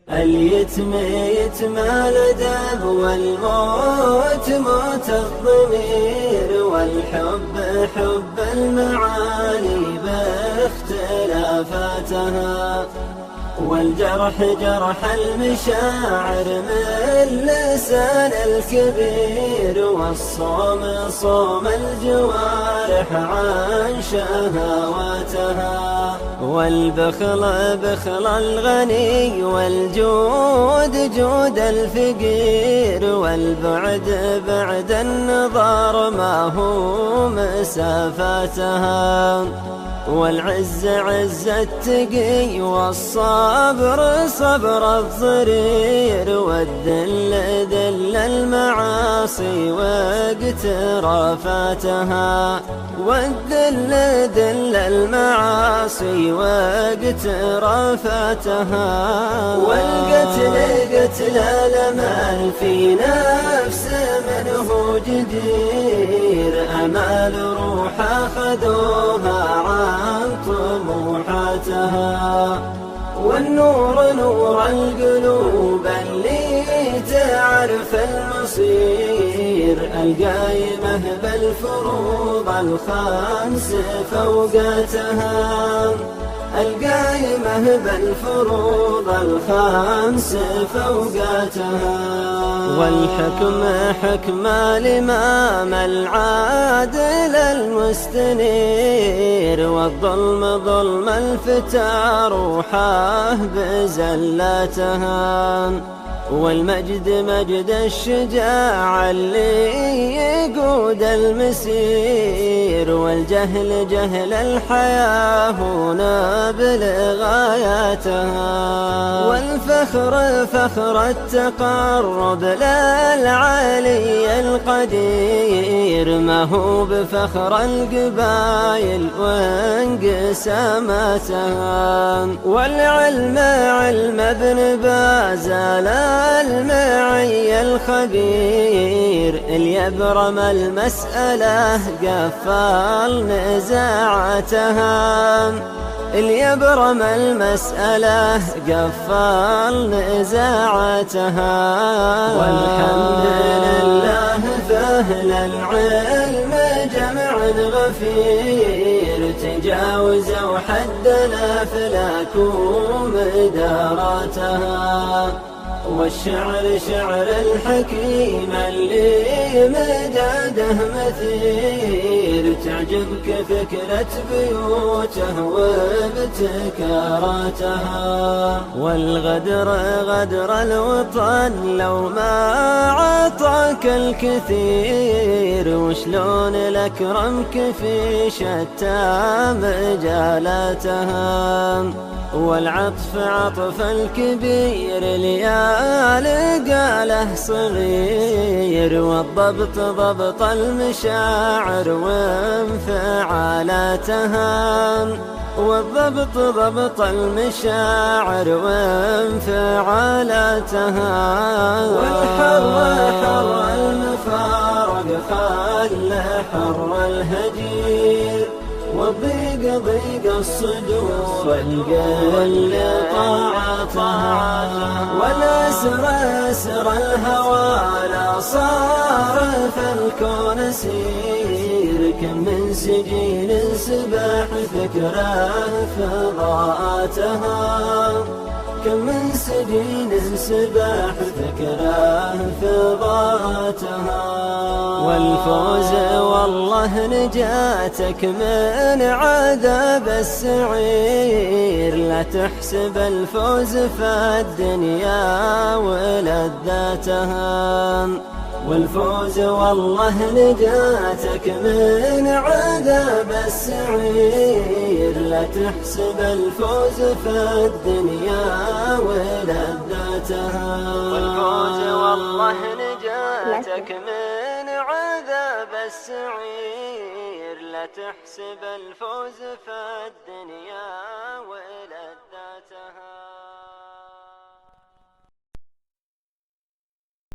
اليتم يتم الأدب والموت موت الضمير، والحب حب المعاني باختلافاتها، والجرح جرح المشاعر من لسان الكبير، والصوم صوم الجوارح عن شهواتها، والبخل بخل الغني، والجود جود الفقير، والبعد بعد النظر ما هو مسافاتها، والعز عز التقي، والصبر صبر الضرير، والذل ذل المعاصي واقترافاتها، والذل ذل المعاصي واقترافاتها، والقتل قتل الأمل في نفس منه جدير، أمال روح أخذوها عن طموحاتها، والنور نور القلوب اللي تعرف المصير، القايمة بالفروض الخمس فوقاتها، القايمة بالفروض الخمس فوقاتها، والحكم حكم الإمام العادل المستنير، والظلم ظلم الفتى روحه بزلاتها، والمجد مجد الشجاع اللي يقود المسير، والجهل جهل الحياة ونبل غاياتها، والفخر فخر التقرب للعلي القدير، ما هو بفخر القبائل وانقساماتها، والعلم علم ابن باز المعي الخبير، اليبرم المسألة قفل نزاعتها، اليبرم المسألة قفل نزاعتها، والحمد لله فأهل العلم جمع غفير، تجاوزوا حد الأفلاك ومداراتها، والشعر شعر الحكيم اللي مداده مثير، تعجبك فكرة بيوته وابتكاراتها، والغدر غدر الوطن لو ما عطاك الكثير، وشلون لأكرمك في شتى مجالاتها، والعطف عطف الكبير ليالي قاله صغير، والضبط ضبط المشاعر وانفعالاتها، والضبط ضبط المشاعر وانفعالاتها، والحر حر المفارق خل حر الهجير، والضيق ضيق الصدور القل طاعتها، والأسر أسر الهوى لا صار فالكون سير، كم من سجين سباح فكره فضاءاتها، كم من سجين سباح فكره فضاءاتها، والفوز والله نجاتك من عذاب السعير، لا تحسب الفوز في الدنيا ولذاتها، والفوز والله نجاتك من عذاب السعير، لا تحسب الفوز في الدنيا ولذاتها، والفوز والله نجاتك من عذاب السعير، لا تحسب الفوز في الدنيا